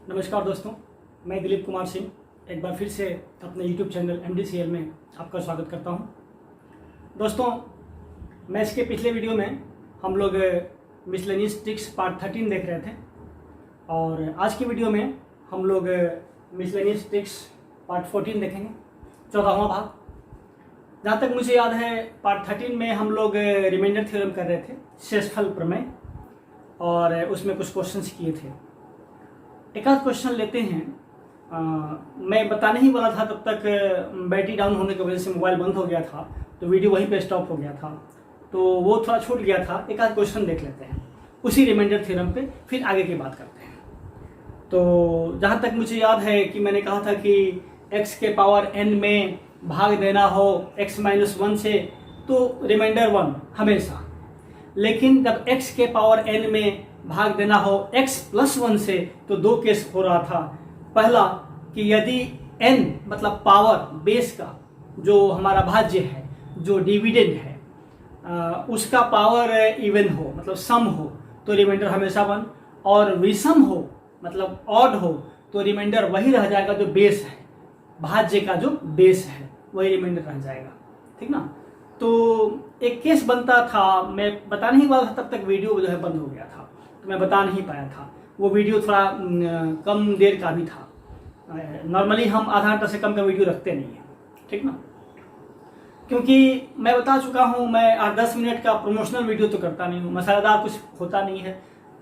नमस्कार दोस्तों, मैं दिलीप कुमार सिंह एक बार फिर से अपने YouTube चैनल MDCL में आपका स्वागत करता हूं। दोस्तों, मैं इसके पिछले वीडियो में हम लोग मिसलेनियस ट्रिक्स पार्ट 13 देख रहे थे और आज की वीडियो में हम लोग मिसलेनियस ट्रिक्स पार्ट 14 देखेंगे, 14वां भाग। जहाँ तक मुझे याद है पार्ट 13 में हम लोग रिमाइंडर थ्योरम कर रहे थे, शेषफल प्रमेय, और उसमें कुछ क्वेश्चंस किए थे। एक आध क्वेश्चन लेते हैं। मैं बताने ही वाला था, तब तक बैटरी डाउन होने की वजह से मोबाइल बंद हो गया था, तो वीडियो वहीं पे स्टॉप हो गया था, तो वो थोड़ा छूट गया था। एक आध क्वेश्चन देख लेते हैं उसी रिमाइंडर थ्योरम पे, फिर आगे की बात करते हैं। तो जहाँ तक मुझे याद है कि मैंने कहा था कि x के पावर n में भाग देना हो x-1 से तो रिमाइंडर 1 हमेशा, लेकिन जब x के पावर n में भाग देना हो x+1 से तो दो केस हो रहा था। पहला कि यदि n मतलब पावर बेस का जो हमारा भाज्य है, जो डिविडेंड है, उसका पावर इवन हो मतलब सम हो तो रिमाइंडर हमेशा 1, और विषम हो मतलब ऑड हो तो रिमाइंडर वही रह जाएगा जो बेस है, भाज्य का जो बेस है वही रिमाइंडर रह जाएगा। ठीक ना। तो एक केस बनता था, मैं बता नहीं वाला था, तब तक वीडियो जो है बंद हो गया था तो मैं बता नहीं पाया था। वो वीडियो थोड़ा कम देर का भी था। नॉर्मली हम आधा घंटा से कम का वीडियो रखते नहीं है, ठीक ना, क्योंकि मैं बता चुका हूँ मैं 8-10 मिनट का प्रमोशनल वीडियो तो करता नहीं हूँ, मसालेदार कुछ होता नहीं है।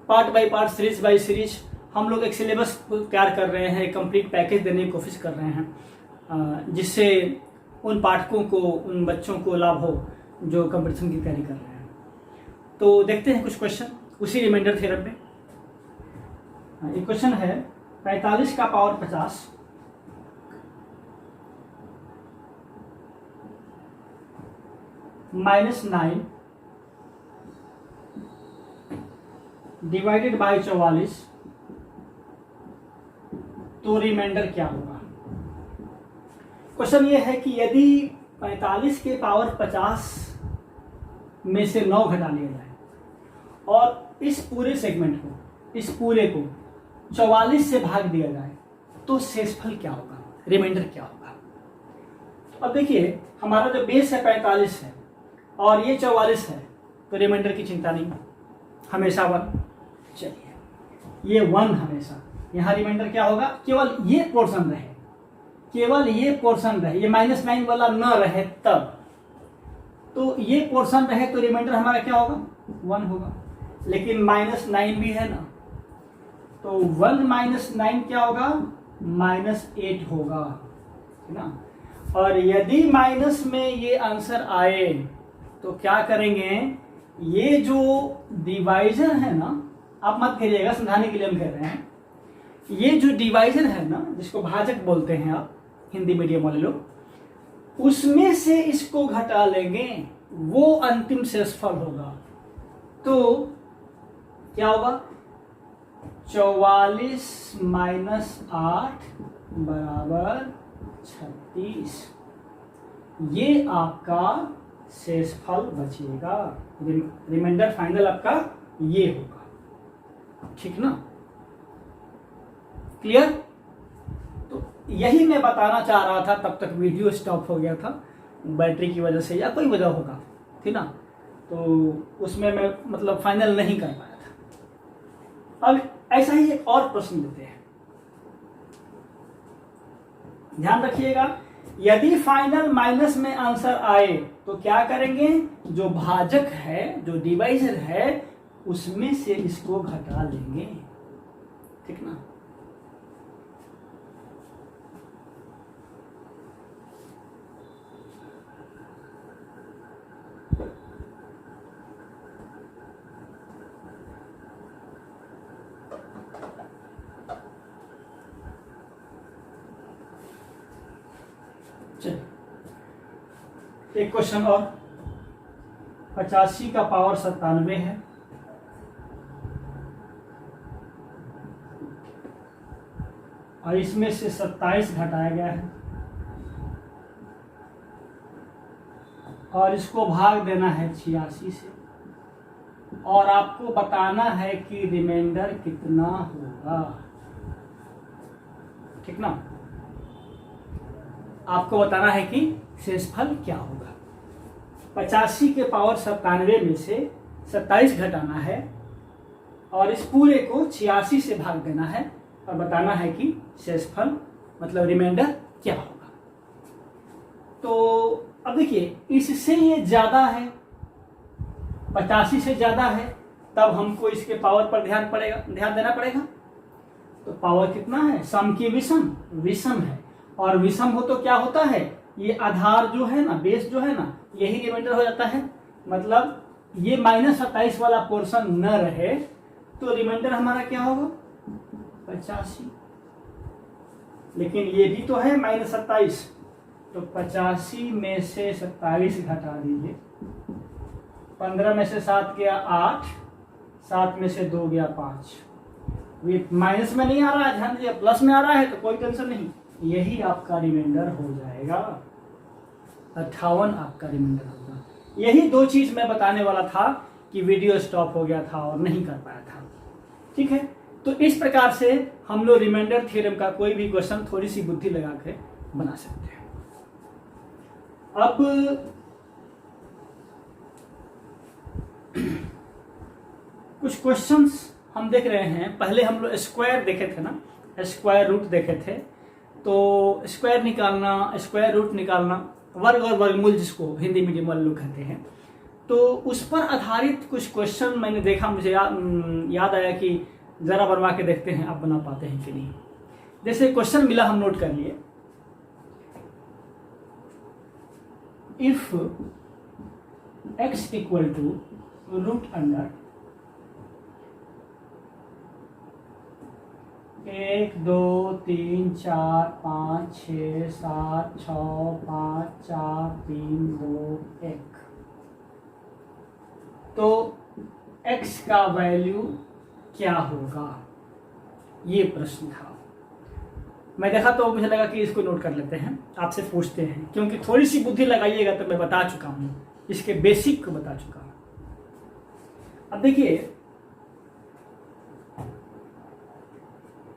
Part by part, series by series हम लोग एक सिलेबस तैयार कर रहे हैं, कंप्लीट पैकेज देने की कोशिश कर रहे हैं, जिससे उन पाठकों को, उन बच्चों को लाभ हो जो कंपटीशन की तैयारी कर रहे हैं। तो देखते हैं कुछ क्वेश्चन उसी रिमाइंडर थ्योरम पे। एक क्वेश्चन है 45 का पावर 50 -9 डिवाइडेड बाय 44 तो रिमाइंडर क्या होगा। क्वेश्चन ये है कि यदि 45 के पावर 50 में से 9 घटा लिया जाए और इस पूरे सेगमेंट को, इस पूरे को 44 से भाग दिया जाए तो शेषफल क्या होगा, रिमाइंडर क्या होगा। तो अब देखिए, हमारा जो बेस है 45 है और ये 44 है, तो रिमाइंडर की चिंता नहीं, हमेशा 1। चलिए, ये 1 हमेशा, यहाँ रिमाइंडर क्या होगा, केवल ये पोर्शन रहे, केवल ये पोर्शन रहे, ये -9 वाला न रहे तब, तो ये पोर्शन रहे तो रिमाइंडर हमारा क्या होगा, 1 होगा। लेकिन -9 भी है ना, तो 1 - 9 क्या होगा, -8 होगा, है ना। और यदि माइनस में ये आंसर आए तो क्या करेंगे, ये जो डिवाइजर है ना, आप मत करिएगा, समझाने के लिए हम कह रहे हैं, ये जो डिवाइजर है ना, जिसको भाजक बोलते हैं आप हिंदी मीडियम वाले लोग, उसमें से इसको घटा लेंगे, वो अंतिम शेषफल होगा। तो क्या होगा, 44 - 8 = 36। ये आपका शेषफल बचेगा, रिमाइंडर फाइनल आपका ये होगा, ठीक ना, क्लियर। तो यही मैं बताना चाह रहा था, तब तक वीडियो स्टॉप हो गया था बैटरी की वजह से या कोई वजह होगा, ठीक ना, तो उसमें मैं मतलब फाइनल नहीं कर पाया था। अब ऐसा ही एक और प्रश्न लेते हैं, ध्यान रखिएगा। यदि फाइनल माइनस में आंसर आए तो क्या करेंगे, जो भाजक है, जो डिवाइजर है, उसमें से इसको घटा लेंगे, ठीक ना। एक क्वेश्चन और, 85 का पावर 97 है और इसमें से 27 घटाया गया है और इसको भाग देना है 86 से, और आपको बताना है कि रिमाइंडर कितना होगा। ठीक ना। आपको बताना है कि शेषफल क्या होगा। 85 के पावर 97 में से 27 घटाना है और इस पूरे को 86 से भाग देना है और बताना है कि शेषफल मतलब रिमाइंडर क्या होगा। तो अब देखिए, इससे ये ज्यादा है, 85 से ज्यादा है, तब हमको इसके पावर पर ध्यान देना पड़ेगा। तो पावर कितना है, सम की विषम है, और विषम हो तो क्या होता है, ये आधार जो है ना, बेस जो है ना, यही रिमाइंडर हो जाता है। मतलब ये -27 वाला पोर्शन न रहे तो रिमाइंडर हमारा क्या होगा, 85। लेकिन ये भी तो है -27, तो 85 में से 27 घटा दीजिए। 15 में से 7 गया 8, 7 में से 2 गया 5। ये माइनस में नहीं आ रहा है, ध्यान दीजिए, प्लस में आ रहा है तो कोई टेंशन नहीं, यही आपका रिमाइंडर हो जाएगा। 58 आपका रिमाइंडर होगा। यही दो चीज मैं बताने वाला था कि वीडियो स्टॉप हो गया था और नहीं कर पाया था। ठीक है, तो इस प्रकार से हम लोग रिमाइंडर थ्योरम का कोई भी क्वेश्चन थोड़ी सी बुद्धि लगा के बना सकते हैं। अब कुछ क्वेश्चंस हम देख रहे हैं। पहले हम लोग स्क्वायर देखे थे ना, स्क्वायर रूट देखे थे। तो स्क्वायर निकालना, स्क्वायर रूट निकालना, वर्ग और वर्गमूल जिसको हिंदी मीडियम वाले लोग कहते हैं, तो उस पर आधारित कुछ क्वेश्चन मैंने देखा, मुझे याद आया कि जरा बनवा के देखते हैं आप बना पाते हैं कि नहीं। जैसे क्वेश्चन मिला, हम नोट कर लिए। If x equal to root under 1 2 3 4 5 6 7 6 5 4 3 2 1, तो x का वैल्यू क्या होगा, ये प्रश्न था। मैं देखा तो मुझे लगा कि इसको नोट कर लेते हैं, आपसे पूछते हैं, क्योंकि थोड़ी सी बुद्धि लगाइएगा तो मैं बता चुका हूं, इसके बेसिक को बता चुका हूं। अब देखिए,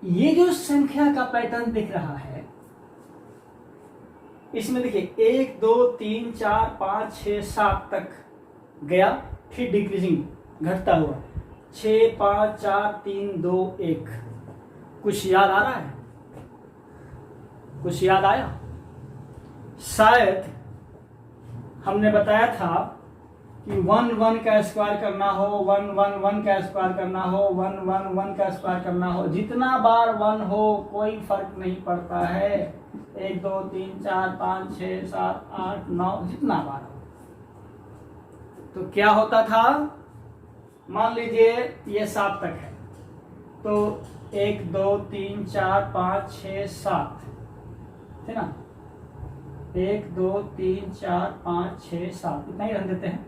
ये जो संख्या का पैटर्न दिख रहा है, इसमें देखिए 1 2 3 4 5 6 7 तक गया, फिर डिक्रीजिंग घटता हुआ 6 5 4 3 2 1। कुछ याद आ रहा है, कुछ याद आया? शायद हमने बताया था कि 1 1 का स्क्वायर करना हो, 1 1 1 का स्क्वायर करना हो, 1 1 1 का स्क्वायर करना हो, जितना बार 1 हो कोई फर्क नहीं पड़ता है। 1 2 3 4 5 6 7 8 9 जितना बार हो। तो क्या होता था, मान लीजिए ये 7 तक है, तो 1 2 3 4 5 6 7 है ना, 1 2 3 4 5 6 7 इतना ही रख देते हैं।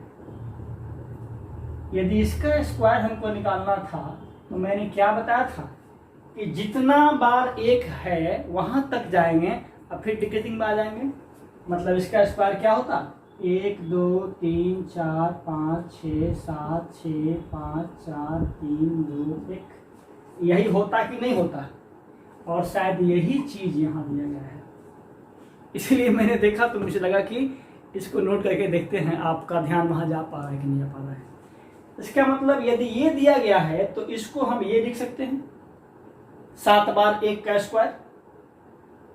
यदि इसका स्क्वायर हमको निकालना था तो मैंने क्या बताया था कि जितना बार 1 है वहां तक जाएंगे और फिर डिक्रीजिंग में आ जाएंगे। मतलब इसका स्क्वायर क्या होता, 1 2 3 4 5 6 7 6 5 4 3 2 1। यही होता कि नहीं होता, और शायद यही चीज यहाँ दिया गया है। इसलिए मैंने देखा तो मुझे लगा कि इसको नोट करके देखते हैं आपका ध्यान वहां जा पा रहा है कि नहीं जा पा रहा है। इसका मतलब यदि ये दिया गया है तो इसको हम ये लिख सकते हैं 7 बार 1 का स्क्वायर,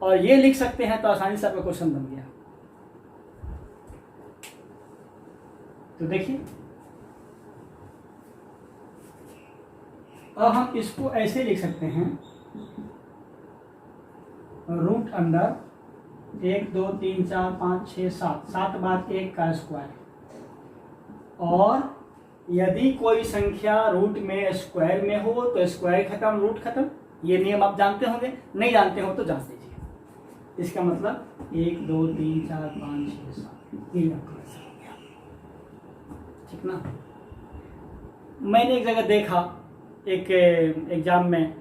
और ये लिख सकते हैं, तो आसानी से आपका क्वेश्चन बन गया। तो देखिए, अब हम इसको ऐसे लिख सकते हैं, रूट अंडर 1 2 3 4 5 6 7, 7 बार 1 का स्क्वायर। और यदि कोई संख्या रूट में स्क्वायर में हो तो स्क्वायर खत्म, रूट खत्म। ये नियम आप जानते होंगे, नहीं जानते हो तो जान लीजिए। इसका मतलब 1 2 3 4 5 6 7 ये आपका आंसर हो गया, ठीक ना। मैंने एक जगह देखा, एक एग्जाम में,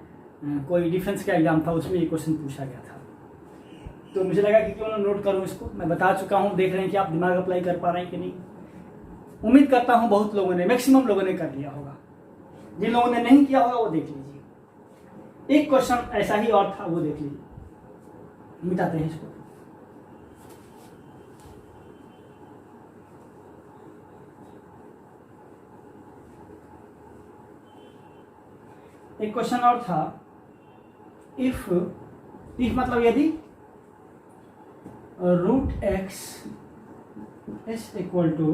कोई डिफेंस का एग्जाम था, उसमें ये क्वेश्चन पूछा गया था, तो मुझे लगा कि क्यों ना नोट करूं इसको। मैं बता चुका हूं, देख रहे हैं कि आप दिमाग अप्लाई कर पा रहे हैं कि नहीं। उम्मीद करता हूं बहुत लोगों ने, मैक्सिमम लोगों ने कर लिया होगा। जिन लोगों ने नहीं किया होगा वो देख लीजिए। एक क्वेश्चन ऐसा ही और था, वो देख लीजिए। मिटाते हैं इसको। एक क्वेश्चन और था, इफ मतलब यदि root x is equal to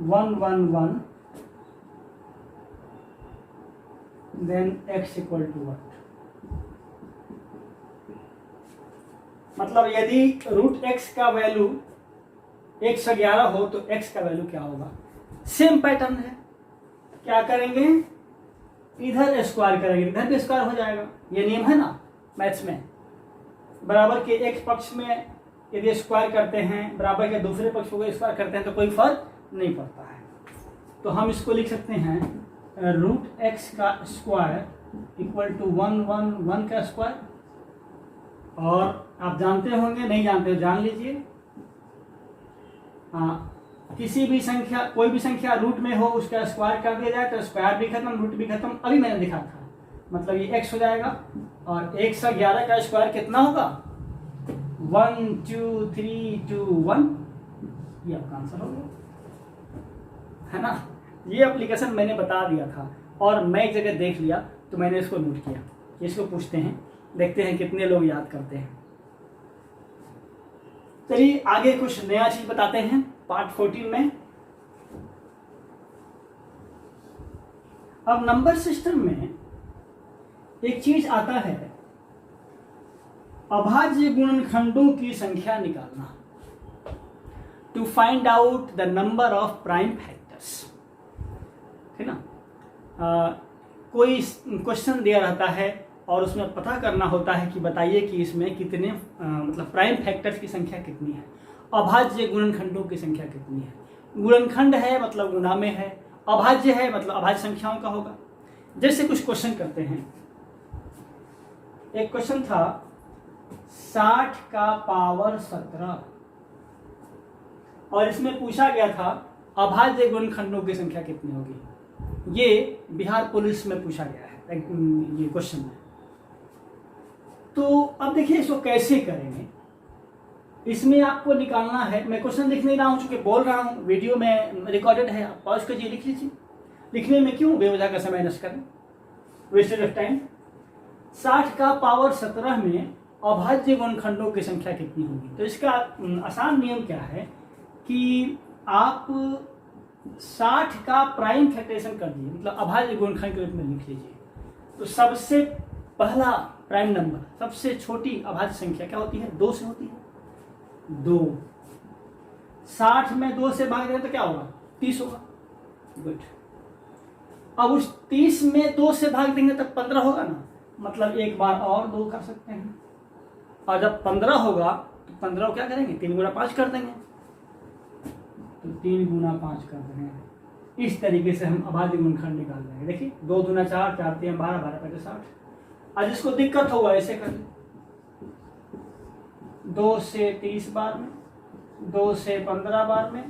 111 then x equal to what. मतलब यदि रूट x का वैल्यू 111 हो तो x का वैल्यू क्या होगा। सेम पैटर्न है, क्या करेंगे, इधर स्क्वायर करेंगे, इधर भी स्क्वायर हो जाएगा। ये नियम है ना मैथ्स में, बराबर के एक पक्ष में यदि स्क्वायर करते हैं, बराबर के दूसरे पक्ष को स्क्वायर करते हैं तो कोई फर्क नहीं पड़ता है। तो हम इसको लिख सकते हैं रूट एक्स का स्क्वायर इक्वल टू 111 का स्क्वायर। और आप जानते होंगे, नहीं जानते हो जान लीजिए, हाँ, किसी भी संख्या, कोई भी संख्या रूट में हो उसका स्क्वायर कर दिया जाए तो स्क्वायर भी खत्म, रूट भी खत्म। अभी मैंने दिखा था, मतलब ये x हो जाएगा और 111 का स्क्वायर कितना होगा, 1 2 3 2 1। ये आपका आंसर हो गया, है ना। ये एप्लीकेशन मैंने बता दिया था और मैं एक जगह देख लिया तो मैंने इसको नोट किया। इसको पूछते हैं, देखते हैं कितने लोग याद करते हैं। चलिए आगे कुछ नया चीज बताते हैं पार्ट 14 में। अब नंबर सिस्टम में एक चीज आता है, अभाज्य गुणनखंडों की संख्या निकालना, to find out the number of prime factors, है ना। कोई क्वेश्चन दिया रहता है और उसमें पता करना होता है कि बताइए कि इसमें कितने मतलब प्राइम फैक्टर्स की संख्या कितनी है, अभाज्य गुणनखंडों की संख्या कितनी है। गुणनखंड है मतलब गुणा में है, अभाज्य है मतलब अभाज्य संख्याओं का होगा। जैसे कुछ क्वेश्चन करते हैं, एक क्वेश्चन था 60 का पावर 17 और इसमें पूछा गया था अभाज्य गुणनखंडों की संख्या कितनी होगी। ये बिहार पुलिस में पूछा गया है ये क्वेश्चन है। तो अब देखिए इसको कैसे करेंगे, इसमें आपको निकालना है। मैं क्वेश्चन लिख नहीं रहा हूं, चूंकि बोल रहा हूं, वीडियो में रिकॉर्डेड है, आप पॉज कीजिए, लिख लीजिए। लिखने में क्यों बेवजह का समय नष्ट करें, वेस्टेज ऑफ टाइम। 60 का पावर 17 में अभाज्य गुणनखंडों की संख्या कितनी होगी। तो इसका आसान नियम क्या है कि आप 60 का प्राइम फैक्टराइजेशन कर दीजिए, मतलब अभाज्य गुणनखंड के रूप में लिख लीजिए। तो सबसे पहला प्राइम नंबर, सबसे छोटी अभाज्य संख्या क्या होती है, 2 से होती है। 2 60 में 2 से भाग दें तो क्या होगा, 30 होगा। गुड। अब उस 30 में 2 से भाग देंगे तब 15 होगा ना, मतलब एक बार और 2 कर सकते हैं। और जब 15 होगा तो 15 क्या करेंगे, 3 गुना 5 कर देंगे, तो 3 गुना 5 कर देंगे। इस तरीके से हम अभाज्य गुणनखंड निकाल देंगे। देखिए 2 दूना 4, 4 3 12, 12 5 60। आज इसको दिक्कत होगा ऐसे कर ले, 2 से 30 बार में, 2 से 15 बार में,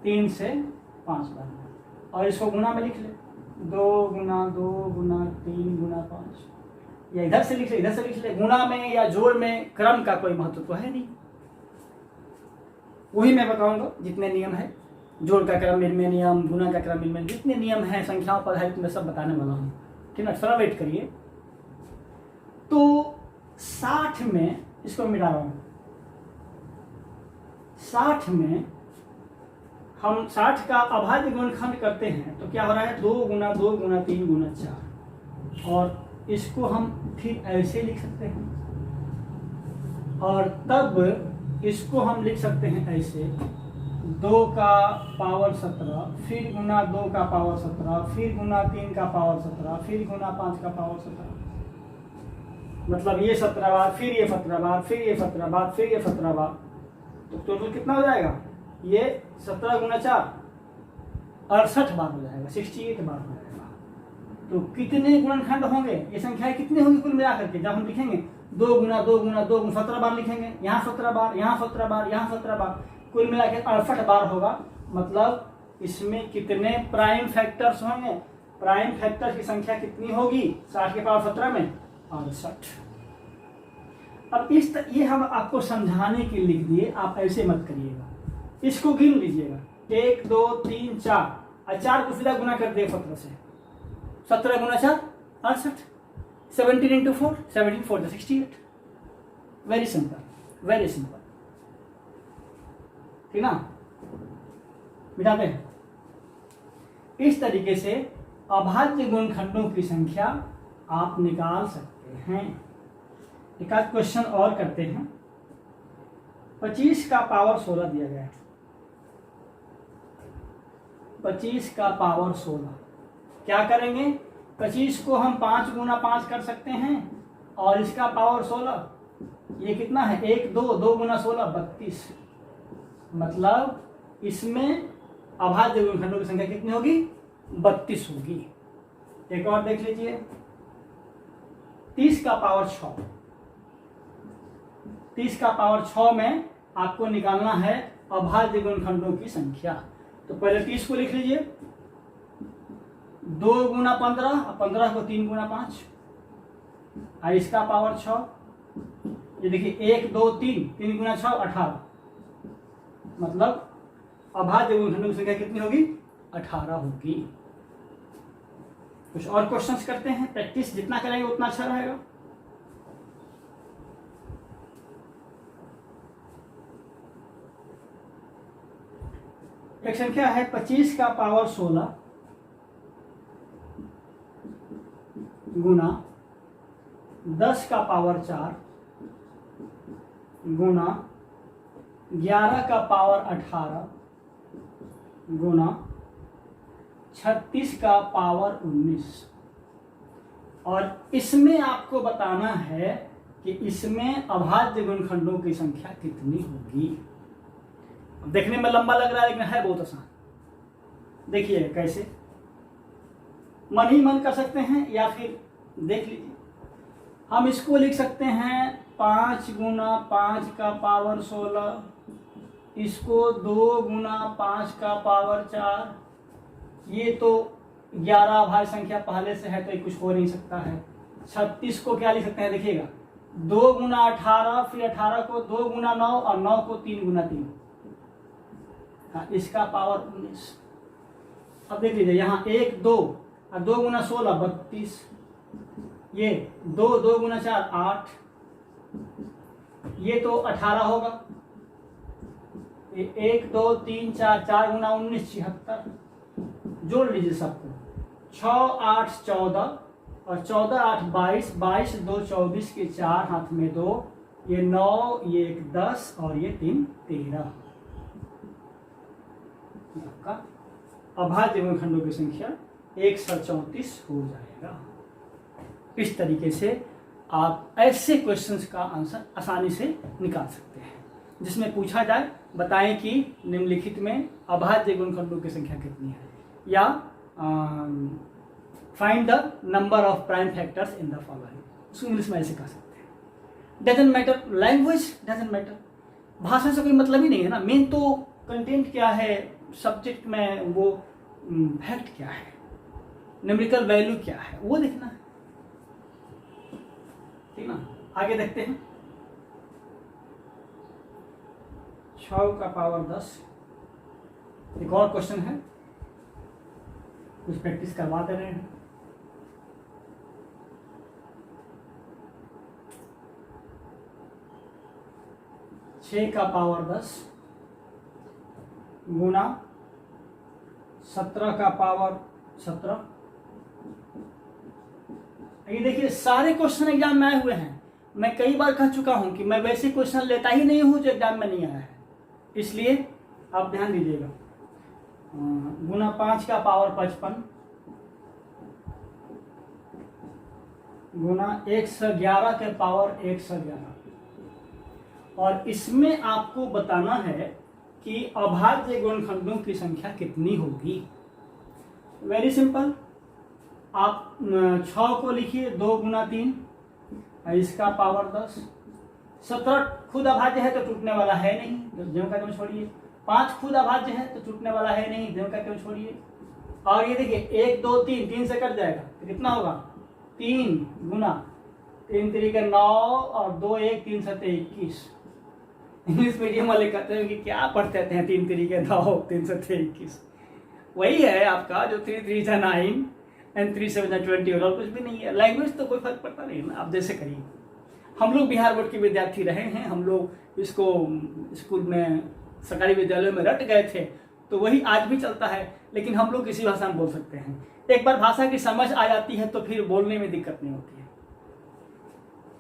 3 से 5 बार में, और इसको गुना में लिख ले, 2 गुना 2 गुना 3 गुना 5, या इधर से लिख ले, इधर से लिख ले। गुना में या जोड़ में क्रम का कोई महत्व तो है नहीं, वही मैं बताऊंगा जितने नियम है, जोड़ का क्रम इनमें नियम, गुना का क्रम इनमें, जितने नियम हैं संख्याओं पर आधारित मैं सब बताने वाला हूँ। ठीक है, थोड़ा वेट करिए। तो 60 में इसको मिटा रहा हूँ, 60 में हम 60 का अभाज्य गुणनखंड करते हैं तो क्या हो रहा है, 2 गुना 2 गुना 3 गुना 4, और इसको हम फिर ऐसे लिख सकते हैं, और तब इसको हम लिख सकते हैं ऐसे, 2 का पावर 17, फिर गुना 2 का पावर 17, फिर गुना 3 का पावर 17, फिर गुना 5 का पावर 17, मतलब ये 17 बार, फिर ये 17 बार, फिर ये 17 बार, फिर ये 17 बार। तो टोटल कितना हो जाएगा, ये 17 गुना 4 68 बार हो जाएगा, 68 बार हो जाएगा। तो कितने गुणनखंड होंगे, ये संख्याएं कितनी होंगी कुल मिलाकर के, जब हम लिखेंगे 2 गुना 2 गुना 2 गुना 17 बार लिखेंगे, यहाँ 17 बार, यहाँ 17 बार, यहाँ 17 बार, कुल मिला के 68 बार होगा। मतलब इसमें कितने प्राइम फैक्टर्स होंगे, प्राइम फैक्टर्स की संख्या कितनी होगी 60 के पावर 17 में, 68। अब ये हम आपको समझाने के लिए लिख दिए, आप ऐसे मत करिएगा, इसको गिन लीजिएगा 1 2 3 4 और 4 को सीधा गुना कर दिए 17 से, 17 गुना 4 68, 17 into 4 17 4 68। Very simple, very simple, ठीक ना। मिटाते हैं। इस तरीके से अभाज्य गुणनखंडों की संख्या आप निकाल सकते हैं। एक आध क्वेश्चन और करते हैं। 25 का पावर 16 दिया गया है, 25 का पावर 16 क्या करेंगे, 25 को हम 5 गुना 5 कर सकते हैं और इसका पावर 16, ये कितना है 1 2 2 गुना 16 32। मतलब इसमें अभाज्य गुणनखंडों की संख्या कितनी होगी, 32 होगी। एक और देख लीजिए, 30 का पावर 6, 30 का पावर 6 में आपको निकालना है अभाज्य गुणनखंडों की संख्या। तो पहले 30 को लिख लीजिए, 2 गुना 15 और 15 को 3 गुना 5 और इसका पावर 6। ये देखिए 1 2 3 3 गुना 6 18। मतलब अभाज्य गुणनखंडों की संख्या कितनी होगी, 18 होगी। कुछ और क्वेश्चंस करते हैं, प्रैक्टिस जितना करेंगे उतना अच्छा रहेगा। एक संख्या है 25 का पावर 16 गुना 10 का पावर 4 गुना 11 का पावर 18 गुना 36 का पावर 19। और इसमें आपको बताना है कि इसमें अभाज्य गुणनखंडों की संख्या कितनी होगी। देखने में लंबा लग रहा है लेकिन है बहुत आसान। देखिए कैसे, मन ही मन कर सकते हैं या फिर देख लीजिए। हम इसको लिख सकते हैं 5 गुना 5 का पावर 16, इसको 2 गुना 5 का पावर 4। ये तो 11 अभाज्य संख्या पहले से है तो ये कुछ हो नहीं सकता है। 36 को क्या लिख सकते हैं, देखिएगा 2 गुना 18, फिर 18 को 2 गुना 9 और 9 को 3 गुना 3। हाँ, इसका पावर 19। अब देख लीजिए यहाँ 1 2 और 2 गुना 16 32। ये 2 2 गुना 4 8। ये तो 18 होगा। ये 1 2 3 4 4 गुना 19 76। जोड़ लीजिए सबको, 6 8 14 और 14 8 22, 22 2 24 के 4 हाथ में 2, ये 9, ये 1 10 और ये 3 13। आपका अभाज्य गुणनखंडों की संख्या 134 हो जाएगा। इस तरीके से आप ऐसे क्वेश्चंस का आंसर आसानी से निकाल सकते हैं, जिसमें पूछा जाए बताएं कि निम्नलिखित में अभाज्य गुणनखंडों की संख्या कितनी है, या find the number of prime factors in the following. उसको इंग्लिश में ऐसे कह सकते हैं। Doesn't matter, language doesn't matter, भाषा से कोई मतलब ही नहीं है ना। मेन तो कंटेंट क्या है, सब्जेक्ट में वो फैक्ट क्या है, न्यूमेरिकल वैल्यू क्या है, वो देखना है, ठीक ना। आगे देखते हैं। 6 का पावर 10। एक और क्वेश्चन है, कुछ प्रैक्टिस करवा दे रहे हैं। छः का पावर 10 गुना 17 का पावर 17। ये देखिए सारे क्वेश्चन एग्जाम में आए हुए हैं। मैं कई बार कह चुका हूं कि मैं वैसे क्वेश्चन लेता ही नहीं हूं जो एग्जाम में नहीं आया है, इसलिए आप ध्यान दीजिएगा। गुना 5 का पावर 55 गुना 111 के पावर 111। और इसमें आपको बताना है कि अभाज्य गुणनखंडों की संख्या कितनी होगी। वेरी सिंपल, आप 6 को लिखिए 2 गुना 3 और इसका पावर 10। 17 खुद अभाज्य है तो टूटने वाला है नहीं, ज्यों का त्यों छोड़िए। 5 खुद अभाज्य है तो टूटने वाला है नहीं, ज्यों का त्यों छोड़िए। और ये देखिए 1 2 3 3 से कट जाएगा तो कितना होगा, 3 गुना 3 3 9 और 2 1 3 7 21। इंग्लिश मीडियम वाले कहते हैं कि क्या पढ़ते हैं 3 3 9 3 7 21। वही है आपका जो 3 3 9 एंड 3 7 20 और कुछ भी नहीं है। लैंग्वेज तो कोई फर्क पड़ता नहीं ना, आप जैसे करिए। हम लोग बिहार बोर्ड के विद्यार्थी रहे हैं, हम लोग इसको स्कूल में सरकारी विद्यालयों में रट गए थे, तो वही आज भी चलता है। लेकिन हम लोग किसी भाषा में बोल सकते हैं, एक बार भाषा की समझ आ जाती है तो फिर बोलने में दिक्कत नहीं होती है।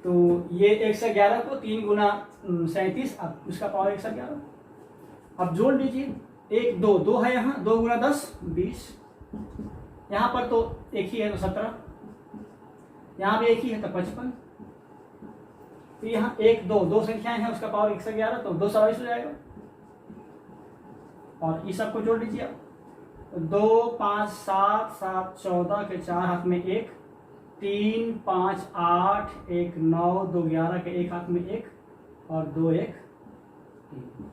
तो ये 111 को 3 गुना 37, अब उसका पावर 111। अब जोड़ लीजिए, 1 2 2 है यहाँ, 2 गुना 10 20, यहाँ पर तो एक ही है तो 17, यहाँ भी एक ही है तो 55। तो यहाँ 1 2 2 संख्याएं हैं, उसका पावर 111, तो 2 22 हो जाएगा। और इस सबको जोड़ लीजिए आप, 2 5 7 7 14 के 4 हाथ में 1, 3 5 8 1 9 2 11 के 1 हाथ में 1 और 2 1 3।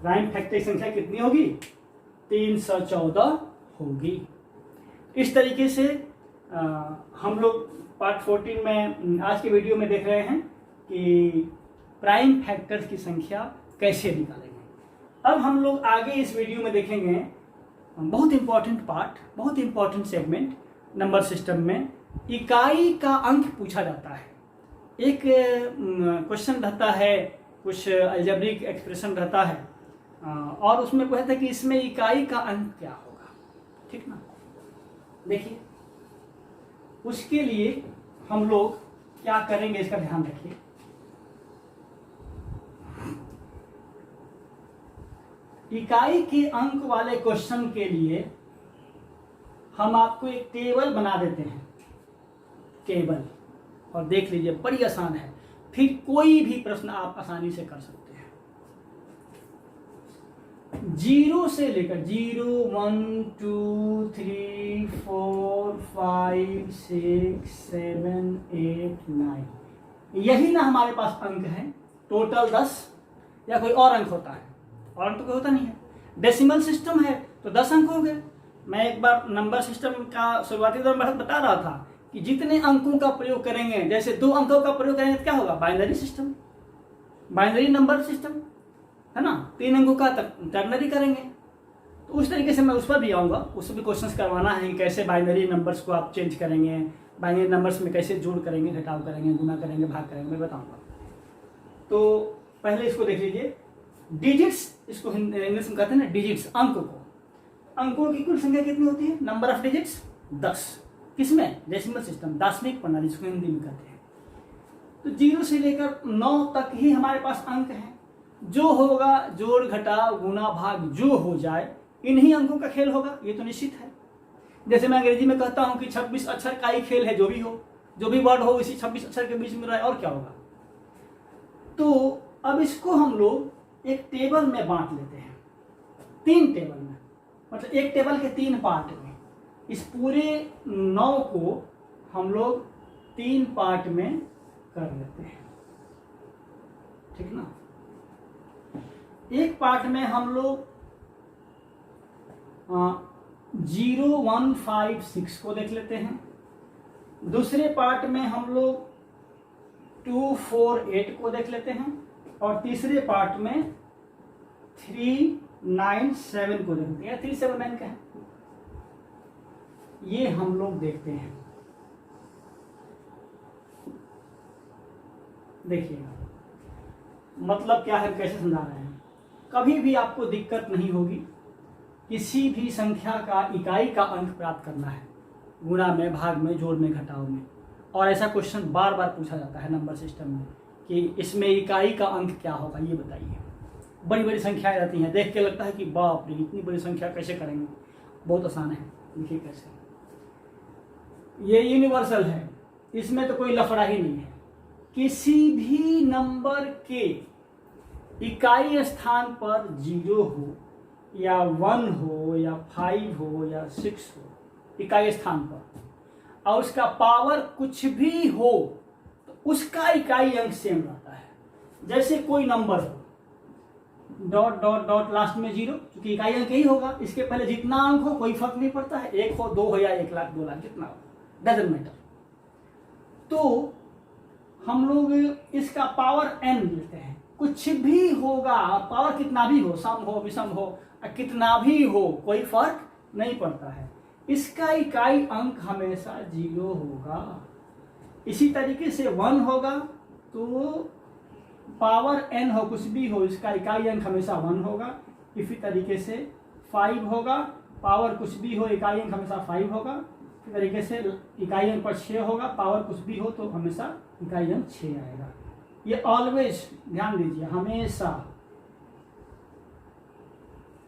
प्राइम फैक्टर संख्या कितनी होगी? 314 होगी। इस तरीके से हम लोग पार्ट 14 में आज के वीडियो में देख रहे हैं कि प्राइम फैक्टर्स की संख्या कैसे निकालेंगे। अब हम लोग आगे इस वीडियो में देखेंगे बहुत इंपॉर्टेंट पार्ट, बहुत इंपॉर्टेंट सेगमेंट नंबर सिस्टम में इकाई का अंक पूछा जाता है। एक क्वेश्चन रहता है, कुछ अलजेब्रिक एक्सप्रेशन रहता है और उसमें कहता है कि इसमें इकाई का अंक क्या होगा, ठीक ना। देखिए उसके लिए हम लोग क्या करेंगे इसका ध्यान रखिए। इकाई के अंक वाले क्वेश्चन के लिए हम आपको एक टेबल बना देते हैं, टेबल, और देख लीजिए बड़ी आसान है, फिर कोई भी प्रश्न आप आसानी से कर सकते हैं। 0 से लेकर 0 1 2 3 4 5 6 7 8 9, यही ना हमारे पास अंक है। टोटल 10 या कोई और अंक होता है? और अंक तो कोई होता नहीं है। डेसिमल सिस्टम है तो 10 अंक हो गए। मैं एक बार नंबर सिस्टम का शुरुआती दौर में बता रहा था कि जितने अंकों का प्रयोग करेंगे, जैसे 2 अंकों का प्रयोग करेंगे तो क्या होगा? Binary system, binary number system है ना। 3 अंकों का टर्नरी करेंगे, तो उस तरीके से मैं उस पर भी आऊँगा। उससे भी क्वेश्चंस करवाना है कि कैसे बाइनरी नंबर्स को आप चेंज करेंगे, बाइनरी नंबर्स में कैसे जोड़ करेंगे, घटाव करेंगे, गुना करेंगे, भाग करेंगे, मैं बताऊँगा। तो पहले इसको देख लीजिए, डिजिट्स, इसको इंग्लिश में कहते हैं ना डिजिट्स, अंक को। अंकों की कुल संख्या कितनी होती है? Number of digits 10। किसमें? डेसिमल सिस्टम, दार्शनिक प्रणाली, इसको हिंदी में कहते हैं। तो 0 से लेकर 9 तक ही हमारे पास अंक हैं। जो होगा, जोड़ घटाव गुना भाग जो हो जाए, इन्हीं अंकों का खेल होगा, ये तो निश्चित है। जैसे मैं अंग्रेजी में कहता हूं कि 26 अक्षर का ही खेल है, जो भी हो, जो भी वर्ड हो इसी 26 अक्षर के बीच में रहे, और क्या होगा। तो अब इसको हम लोग एक टेबल में बांट लेते हैं, 3 टेबल में, मतलब एक टेबल के 3 पार्ट में। इस पूरे 9 को हम लोग 3 पार्ट में कर लेते हैं, ठीक ना। एक पार्ट में हम लोग 0 1 5 6 को देख लेते हैं। दूसरे पार्ट में हम लोग 2 4 8 को देख लेते हैं। और तीसरे पार्ट में 3 9 7 को देखते हैं। 3 7 9 का है, ये हम लोग देखते हैं। देखिएगा मतलब क्या है, कैसे समझा रहे हैं। कभी भी आपको दिक्कत नहीं होगी, किसी भी संख्या का इकाई का अंक प्राप्त करना है, गुणा में, भाग में, जोड़ में, घटाव में। और ऐसा क्वेश्चन बार बार पूछा जाता है नंबर सिस्टम में कि इसमें इकाई का अंक क्या होगा, ये बताइए। बड़ी बड़ी संख्याएं रहती हैं, देख के लगता है कि बाप रे इतनी बड़ी संख्या कैसे करेंगे। बहुत आसान है, देखिए कैसे। ये यूनिवर्सल है, इसमें तो कोई लफड़ा ही नहीं है। किसी भी नंबर के इकाई स्थान पर 0 हो या 1 हो या 5 हो या 6 हो, इकाई स्थान पर, और उसका पावर कुछ भी हो तो उसका इकाई अंक सेम रहता है। जैसे कोई नंबर हो, डॉट डॉट डॉट लास्ट में 0, क्योंकि इकाई अंक यही होगा। इसके पहले जितना अंक हो कोई फर्क नहीं पड़ता है, 1 हो 2 हो या 1 लाख 2 लाख, जितना हो, डजंट मैटर। तो हम लोग इसका पावर n लेते हैं। कुछ भी होगा, पावर कितना भी हो, सम हो विषम हो, कितना भी हो, कोई फर्क नहीं पड़ता है, इसका इकाई अंक हमेशा 0 होगा। इसी तरीके से 1 होगा तो पावर n हो, कुछ भी हो, इसका इकाई अंक हमेशा 1 होगा। इसी तरीके से 5 होगा, पावर कुछ भी हो, इकाई अंक हमेशा 5 होगा। इसी तरीके से इकाई अंक पर 6 होगा, पावर कुछ भी हो तो हमेशा इकाई अंक 6 आएगा। ये ऑलवेज ध्यान दीजिए, हमेशा,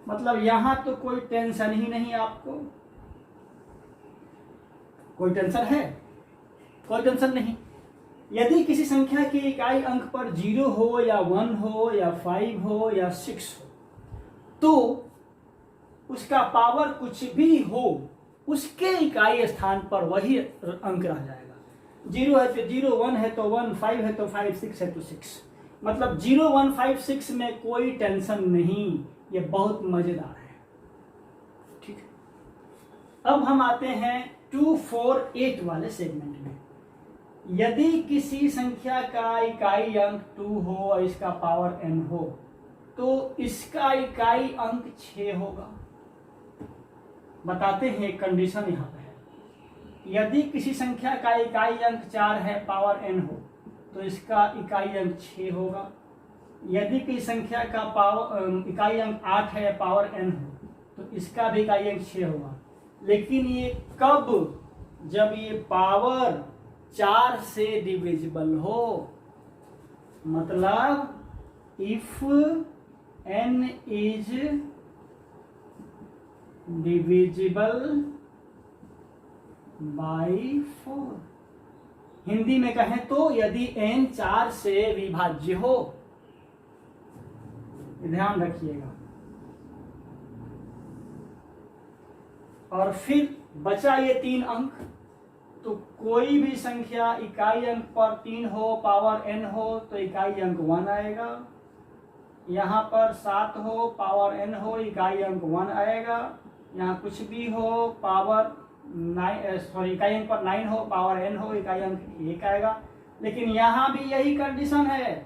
मतलब यहां तो कोई टेंशन ही नहीं आपको। कोई टेंशन है? कोई टेंशन नहीं। यदि किसी संख्या की इकाई अंक पर 0 हो या 1 हो या 5 हो या 6 हो तो उसका पावर कुछ भी हो, उसके इकाई स्थान पर वही अंक रह जाएगा। 0 है तो 0, 1 है तो 1, 5 है तो 5, 6 है तो 6। मतलब 0, 1, 5, 6 में कोई टेंशन नहीं। ये बहुत मजेदार है। ठीक है, अब हम आते हैं 2, 4, 8 वाले सेगमेंट में। यदि किसी संख्या का इकाई अंक 2 हो और इसका पावर n हो तो इसका इकाई अंक 6 होगा। बताते हैं, एक कंडीशन यहाँ पे है। यदि किसी संख्या का इकाई अंक 4 है, पावर n हो तो इसका इकाई अंक 6 होगा। यदि किसी संख्या का इकाई अंक 8 है, पावर n हो तो इसका भी इकाई अंक 6 होगा। लेकिन ये कब? जब ये पावर 4 से डिविजिबल हो। मतलब if n is divisible by 4। Hindi में कहें तो यदि n 4 से विभाज्य हो। ध्यान रखिएगा। और फिर बचा ये 3 अंक, तो कोई भी संख्या इकाई अंक पर 3 हो, पावर n हो तो इकाई अंक 1 आएगा। यहाँ पर 7 हो, पावर n हो, इकाई अंक 1 आएगा। यहाँ कुछ भी हो, पावर 9, इकाई अंक पर 9 हो, पावर n हो, इकाई अंक 1 आएगा। लेकिन यहाँ भी यही कंडीशन है।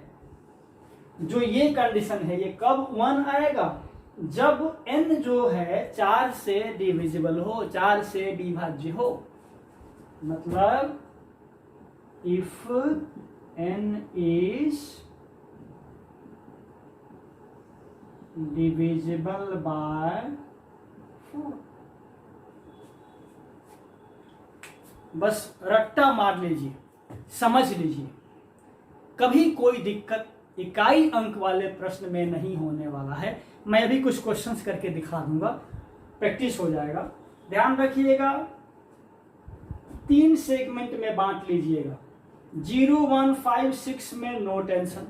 जो ये कंडीशन है, ये कब 1 आएगा? जब n जो है 4 से डिविजिबल हो, 4 से विभाज्य हो। मतलब if n is divisible by 4। बस रट्टा मार लीजिए, समझ लीजिए, कभी कोई दिक्कत इकाई अंक वाले प्रश्न में नहीं होने वाला है। मैं अभी कुछ क्वेश्चंस करके दिखा दूंगा, प्रैक्टिस हो जाएगा। ध्यान रखिएगा, 3 सेगमेंट में बांट लीजिएगा। 0, 1, 5, 6 में नो टेंशन।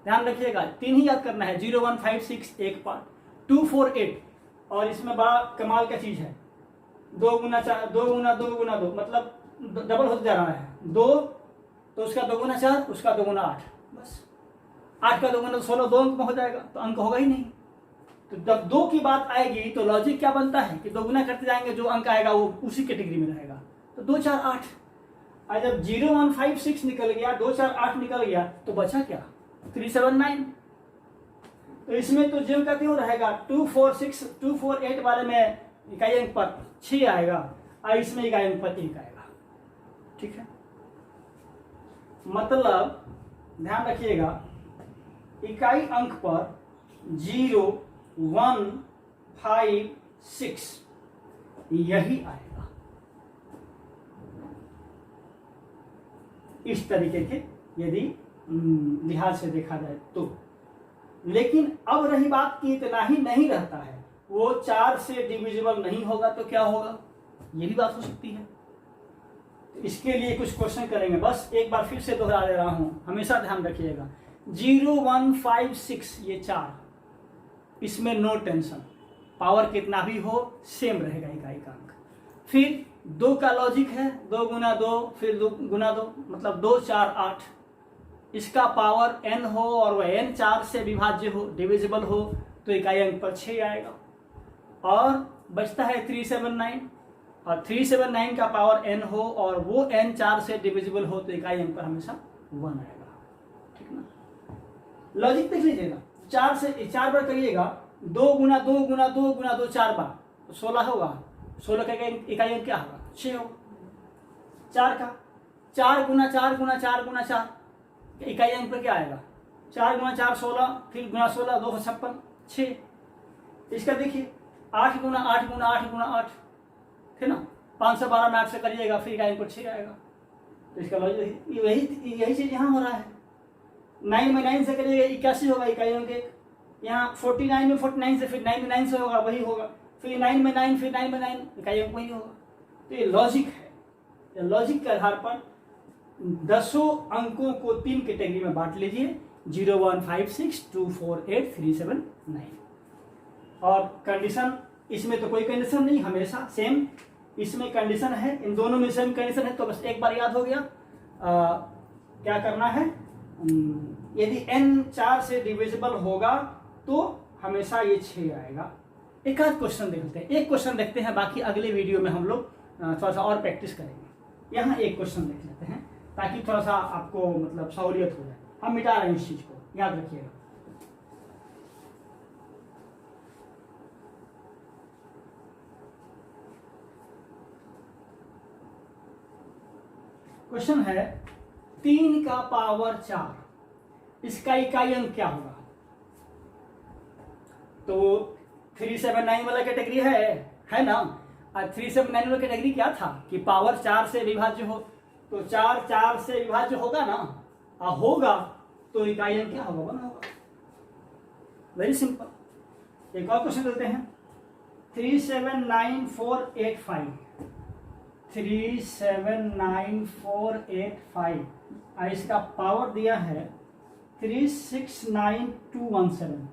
ध्यान रखिएगा, 3 ही याद करना है। 0, 1, 5, 6 एक पार्ट, 2, 4, 8। और इसमें बड़ा कमाल का चीज है, 2 गुना 4, 2 गुना 2 गुना 2, मतलब डबल होता जा रहा है। 2 तो उसका 2 गुना 4, उसका 2 गुना 8, बस 8 का 2 गुना 16, 2 अंक में हो जाएगा, तो अंक होगा ही नहीं। तो जब 2 की बात आएगी तो लॉजिक क्या बनता है कि 2 गुना करते जाएंगे, जो अंक आएगा वो उसी कैटेगरी में रहेगा। तो 2, 4, 8। और जब 0, 1, 5, 6 निकल गया, 2, 4, 8 निकल गया, तो बचा क्या? 3, 7, 9। तो इसमें तो ज्यों का त्यों रहेगा। 2, 4, 6, 2, 4, 8 वाले में इकाई अंक पर 6 आएगा और इसमें इकाई अंक पर 1 आएगा। ठीक है, मतलब ध्यान रखिएगा, इकाई अंक पर 0, 1, 5, 6 यही आएगा। इस तरीके के यदि लिहाज से देखा जाए तो। लेकिन अब रही बात कि इतना ही नहीं रहता है, वो 4 से डिविजिबल नहीं होगा तो क्या होगा, ये भी बात हो सकती है। तो इसके लिए कुछ क्वेश्चन करेंगे। बस एक बार फिर से दोहरा दे रहा हूं, हमेशा ध्यान रखिएगा। 0, 1, 5, 6 ये 4, इसमें नो टेंशन, पावर कितना भी हो सेम रहेगा इकाई का अंक। फिर 2 का लॉजिक है, 2 गुना 2, फिर 2 गुना 2, मतलब 2, 4, 8। इसका पावर n हो और वह n 4 से विभाज्य हो, डिविजिबल हो, तो इकाई अंक पर 6 आएगा। और बचता है 3, 7, 9। और 379 का पावर n हो और वो n 4 से डिविजिबल हो तो इकाई अंक पर हमेशा 1 आएगा। ठीक ना, लॉजिक देख लीजिएगा, 4 से 4 बार करिएगा, 2 गुना 2 गुना 2 गुना 2 4 बार तो 16 होगा। 16 का इकाई अंक क्या होगा? 6 होगा। 4 का 4 गुना 4 गुना 4 गुना 4 इकाई अंक पर क्या आएगा? 4 गुना 4 16, फिर गुना 16 2 56 6। इसका देखिए 8 गुना 8 गुना 8 गुना 8, है ना, 512 में 8 से करिएगा, फिर इकाई अंक पर 6 आएगा। तो इसका लॉजिक यही चीज यहाँ हो रहा है। 9 में 9 से करिएगा 81 होगा इकाई अंक एक। यहाँ 49 में 49 से, फिर 9 में 9 से होगा वही होगा, फिर 9 में 9, फिर 9 में 9 इकाई अंक वही होगा। तो ये लॉजिक है। ये लॉजिक के आधार पर 10 अंकों को 3 कैटेगरी में बांट लीजिए, 0 1 5 6 2 4 8 3 7 9। और कंडीशन इसमें तो कोई कंडीशन नहीं, हमेशा सेम इसमें कंडीशन है, इन दोनों में सेम कंडीशन है। तो बस एक बार याद हो गया क्या करना है, यदि n 4 से डिविजिबल होगा तो हमेशा ये 6 आएगा। एक आध क्वेश्चन देखते हैं, एक क्वेश्चन देखते हैं, बाकी अगले वीडियो में हम लोग थोड़ा सा और प्रैक्टिस करेंगे। यहाँ एक क्वेश्चन देख लेते हैं ताकि थोड़ा सा आपको मतलब सहूलियत हो जाए। हम मिटा रहे हैं इस चीज को, याद रखिएगा। क्वेश्चन है 3 का पावर 4, इसका इकाई अंक क्या होगा? तो 379 वाला कैटेगरी है ना। 379 वाला कैटेगरी क्या था कि पावर 4 से विभाज्य हो, तो 4 4 से विभाज्य होगा ना, होगा तो इकाई अंक क्या होगा? 1 होगा। Very simple. एक और क्वेश्चन लेते हैं, 379485 379485 इसका पावर दिया है 369217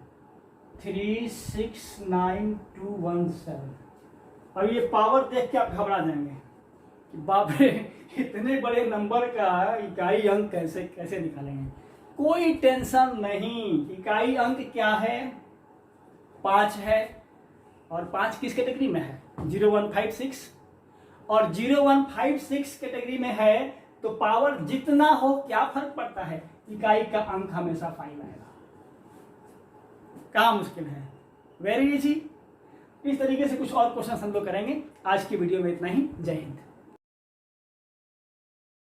369217। अब ये पावर देख के आप घबरा जाएंगे कि बाप रे इतने बड़े नंबर का इकाई अंक कैसे कैसे निकालेंगे। कोई टेंशन नहीं, इकाई अंक क्या है? 5 है, और 5 किस कैटेगरी में है? 0156, और 0156 कैटेगरी में है तो पावर जितना हो क्या फर्क पड़ता है, इकाई का अंक हमेशा 5 आएगा। कहाँ मुश्किल है, वेरी इजी। इस तरीके से कुछ और क्वेश्चन हम लोग करेंगे। आज की वीडियो में इतना ही। जय हिंद।